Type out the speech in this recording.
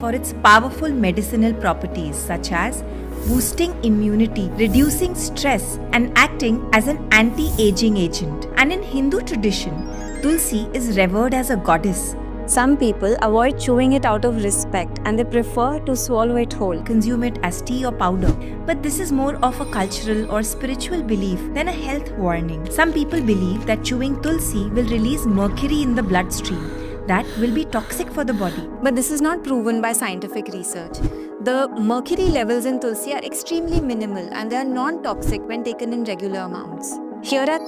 for its powerful medicinal properties such as boosting immunity, reducing stress, and acting as an anti-aging agent. And in Hindu tradition, Tulsi is revered as a goddess. Some people avoid chewing it out of respect and they prefer to swallow it whole. Consume it as tea or powder. But this is more of a cultural or spiritual belief than a health warning. Some people believe that chewing Tulsi will release mercury in the bloodstream that will be toxic for the body. But this is not proven by scientific research. The mercury levels in Tulsi are extremely minimal and they are non-toxic when taken in regular amounts. Here are